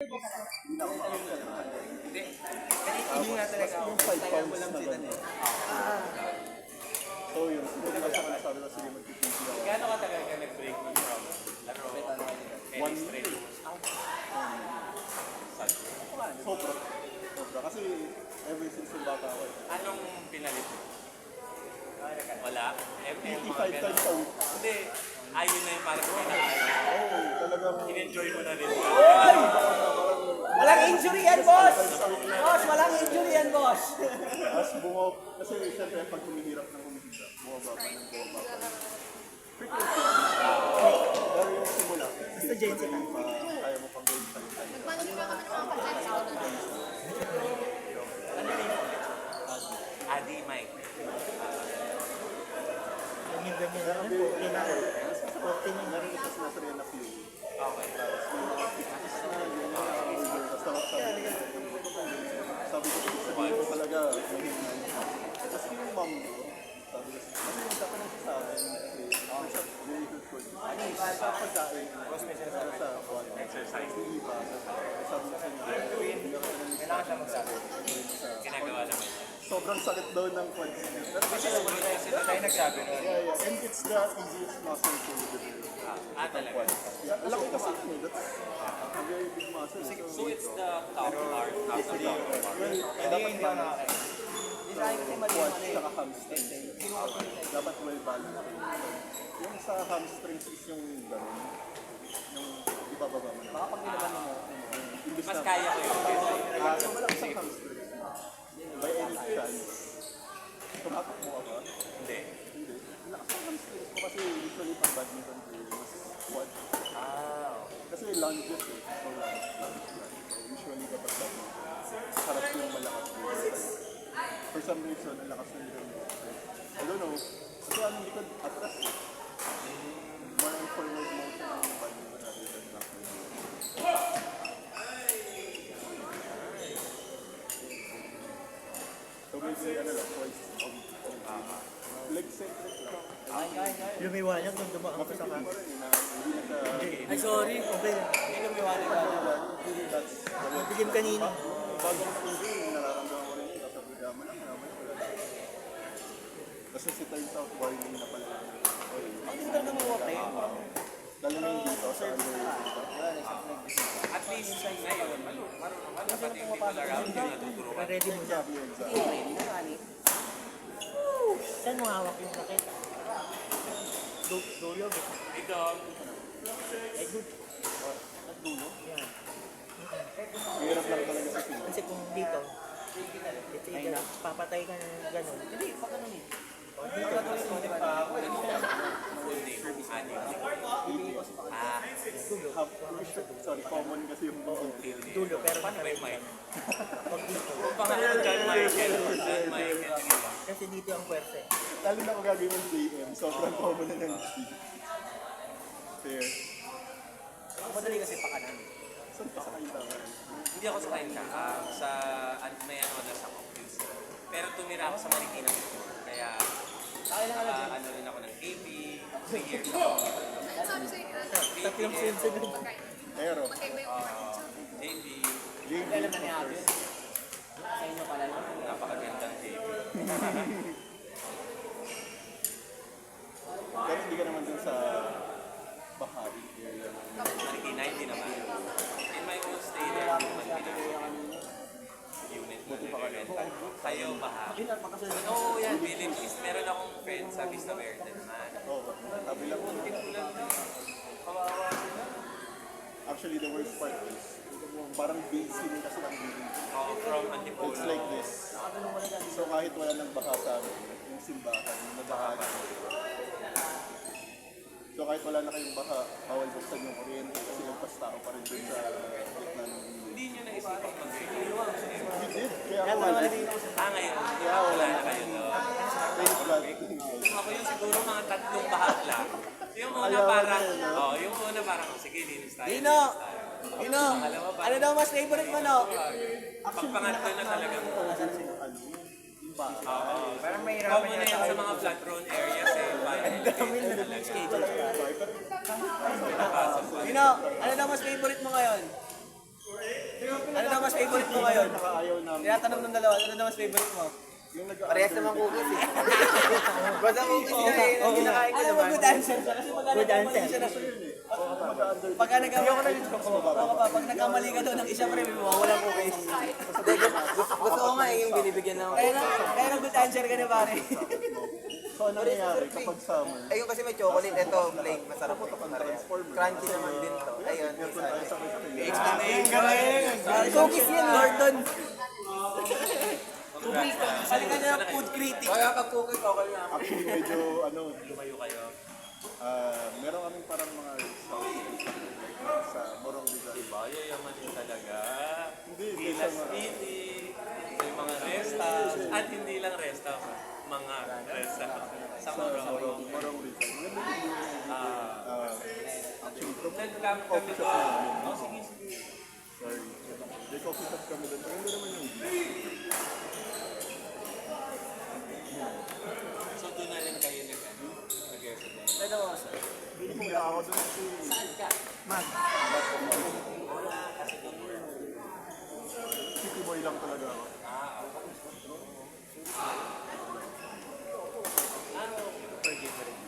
Hindi. Kasi hindi nga talaga ako. Kaya mo lang sila eh. So yun, siguro na sa sabi na sige magpipigil ako. Gaano katagal ka nag-break from laro? One straight? year. Sobra. Sobra. Kasi ever since yung bata ako. Anong pinalit mo? Wala? 55 times a week. Hindi. Ayun na yung parang pinakalit. Oo, talagang... In-enjoy mo na rin. Walang injury yan, boss! Boss, walang injury yan, boss! As kasi siyempre pag humihirap ng humihirap, bumaba pa ng bumaba pa. Frequency. Pero yung simula, Basta Jensen. kaya mo pang gawin sa time. Nagmano pa kami ng mga pagkain sa auto. Adi Mike. Yung ganyan na, 40 na. 40 na. Meron isa sa nasa na few. Okay. Tapos yung mga fitness na, yun na, basta sabi ko sabihin ko talaga, mahina yun. Tapos yung mom ko, sabi ko, kasi yung tatanong siya sa akin, kasi sa very good food. Ano yung sa pagkain, sa Exercise. hindi pa, sabi ko sa inyo, hindi ako Kailangan siya magsabi. Ginagawa naman. sobrang sakit daw ng quads. Kasi na tayo nagsabi nun. Yeah, and it's the easiest muscle to develop. Talaga. Yeah, laki kasi yun eh. That's a very big muscle. So it's the top part after the upper part. Well, dapat balance. Quads tsaka hamstring. Dapat well balanced. Yung sa hamstrings is yung gano'n. Yung ibababa mo na. Baka pag nilaban mo, Mas kaya ko yun. so malaki sa hamstrings. By any chance, tumatak mo ka ba? Hindi. Hindi. Lakas ng hamstrings mo kasi usually pang badminton player, mas quad. Kasi lunges eh. So lunge. So usually kapag badminton, harap yung malakas mo. For some reason, ang lakas ng likod mo. I don't know. Kasi ang likod atras eh. More on forward motion ang badminton natin than backward motion. So maybe ano lang, twice a week. Leg centric lang. Lumiwanag nung dumaan ko sa Mapipili mo kanya. rin na hindi na siya... Ay, sorry. Okay. Hindi lumiwanag na. That's... Bigyan kanina. Bagong injury, nararamdaman ko rin yun. Tapos sabi mo lang, wala. Kasi si turns out, warning na pala. Hindi ko talaga mawaktay. Lalo na yung dito sa under At least ngayon, marunong ka na. Pati yung people around you natuturuan. Ready mo na. Saan mo hawak yung sakit? Dulo. Ito, Ay, good. At dulo? Yan. Hirap lang talaga sa sila. Kasi kung dito, it's either papatay ka ng gano'n. Hindi, pa gano'n eh. O dito, full name, ani. Sorry, common kasi yung dulo, pero Paano ba yung mic? pag dito. Kung pangalan ko John Michael, John Michael, di ba? Kasi dito ang pwersa eh. lalo na kung gagawin ng JM, sobrang common na ng G. Fair. Madali kasi pakanan. Saan pa sa kayo tama? Hindi ako sa kain ka. May ano na sa Compuse. Pero tumira ako sa Marikina before. Kaya, ano rin ako ng AP, 3 years ako. Sabi sa'yo, Tatlong sunod. pagkain. Pero, Magkaiba yung order. JP, JM first. Sa inyo pala yun. napakagandang JP. Pero hindi ka naman dun sa Bahari area. Marikina, hindi naman. In my own stay there, naman unit na nire-rental. Kayo, baha. Oo, yan, Philippines. Meron akong friend sa Vista Verde naman. Oo, tabi lang mo. Kawawa sila. Actually, the worst part is, parang basin kasi ang building. Oo, from Antipolo. It's like this. So kahit wala nang baka sa amin, yung simbahan, nabahagi. So kahit wala na kayong baka, bawal buksan yung kuryente kasi nagpas tao pa rin dun sa gitna ng building. Hindi nyo naisipang mag-renew. We did, kaya ako wala. Ngayon, wala na kayo doon. Thank God. Ako yung siguro mga tatlong bahag lang. Yung una parang, yung una parang, sige, linis tayo. Dino! linis tayo. Dino! Alam mo, Ano daw mas favorite mo, no? pag pangatlo na talagang, Yung baka. Parang may common na yan sa mga flat-prone areas eh. Ang dami na schedule. Dino! Ano daw mas favorite mo ngayon? ngayon. Nakaayaw namin. Tinatanong ng dalawa, ano naman favorite mo? Yung Parehas naman cookies eh. Basta cookies na eh. Ang kinakain ko naman. Good answer siya. Kasi pag nagkamali siya na pagka nagkamali pag nagkamali ka daw ng isa pre, may mawawalang cookies. Gusto ko nga eh yung binibigyan ng kaya good answer ka na pare. So, ano nangyayari kapag summer? Ayun kasi may chocolate, ito plain, masarap ito parehas. Crunchy naman din to. Ayun, Cookies yan, Gordon. Balikan niya ng food critic. kaya pag cookies, okay na. Actually, medyo, ano, Lumayo kayo. meron kaming parang mga sa Morong Rizal. Diba? Yayaman din talaga. Hindi, Gilas sa mga- City, may mga resta, at hindi lang resta, mga resta. Sa Morong. Morong Rizal. Maganda yung view niya. Actually, Nag-camp kami coffee shop doon. namin. Oh, sige, sige. Sorry. May coffee shop kami doon. Maganda naman yung view. So doon na rin kayo nag-resident. Hindi ako doon si... City boy lang talaga ako. Ano? Forgive rin.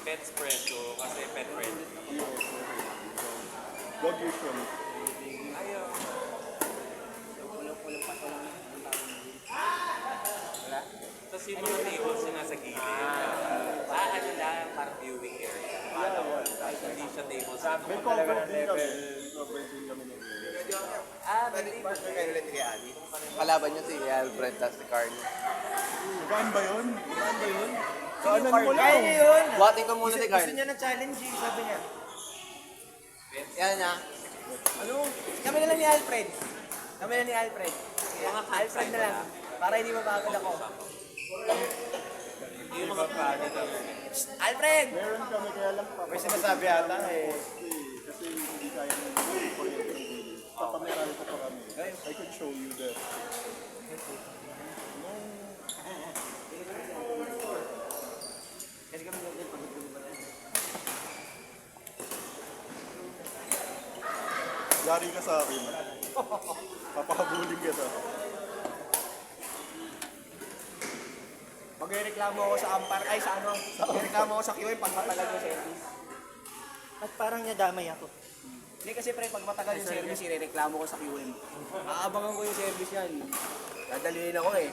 Pet espresso kasi pet friendly. Yes. Dog usually. Ayaw. Tapos yung mga tables na nasa gilid. Ano lang, parang viewing area. Hindi siya tables. May covered din kami. Covered din kami ng Pwede partner kayo ulit kay Ali. Kalaban niyo si Alfred tas si Carl. Gaan ba yun? Gaan ba yun? Kaanan mo Kaya lang. niya yun. Buhatin ko muna si Carl. Gusto niya na challenge eh, sabi niya. Yan niya. Ano? Kami na lang ni Alfred. Kami na ni Alfred. Mga Alfred na lang. Para hindi mapagod ako. Yung mga project na Alfred! Meron kami kaya lang pa. May sinasabi ata eh. Kasi hindi kaya ng kuryente ng video. Papameral ko pa kami. I could show you that. Kasi kami nagpagod ba yan? Yari ka sa akin. Papahabuling kita. Magreklamo ako sa Ampar, ay sa ano, magreklamo ako sa QM pag matagal yung service. At parang nadamay ako. Hindi kasi pre, pag matagal yung service, irereklamo ko sa QM. Aabangan ko yung service yan. Dadalhin ako eh.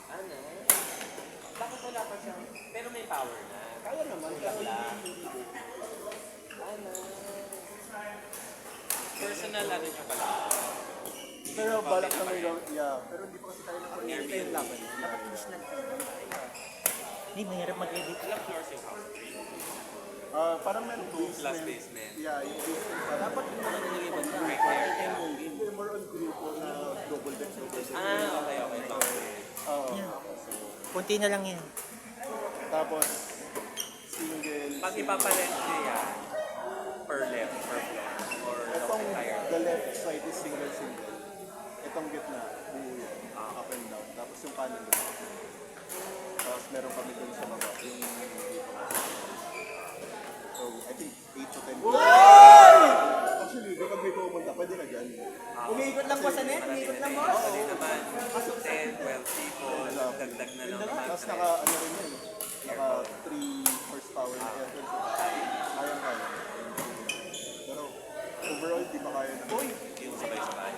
Ano? Bakit wala pa siya? Pero may power na. Kaya naman, kaya lang. Ano? Personal ano niya pala? Pero balak na may yeah. Pero hindi pa kasi tayo ng Ito yung laban. Dapat finish na. Hindi, mahirap mag-edit. Ilang floors yung house? Parang meron Plus basement. Yeah, yung basement. Dapat yung mga nilagay ba niya? Right there. Hindi, more on grupo na double deck. Okay, okay. Oo. Kunti na lang yan. Tapos, single. Pag ipaparent niya yan, per left, per floor, or Itong entire. the left side is single. Itong gitna, buo yan. Up and down. Tapos yung kanan doon. Tapos meron kami doon sa baba. Yung dito. So, I think 8 to 10. Actually, kapag may pumunta, pwede na dyan. Umiikot lang ba sa net? Umiikot lang ba? Actually naman, 10, 12 people, dagdag na lang naman. Tapos naka, ano rin yun. Naka 3 horsepower na air conditioner. Kaya. Pero, overall, di ba kaya na? Yung sabay-sabay.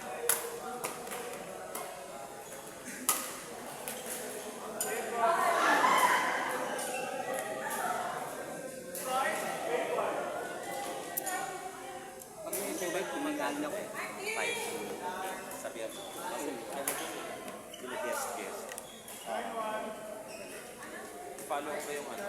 Pag may sabay, kumagaling ako eh. Tayo. Sabihan mo. Kasi ganito, guest. Follow ko ba yung ano?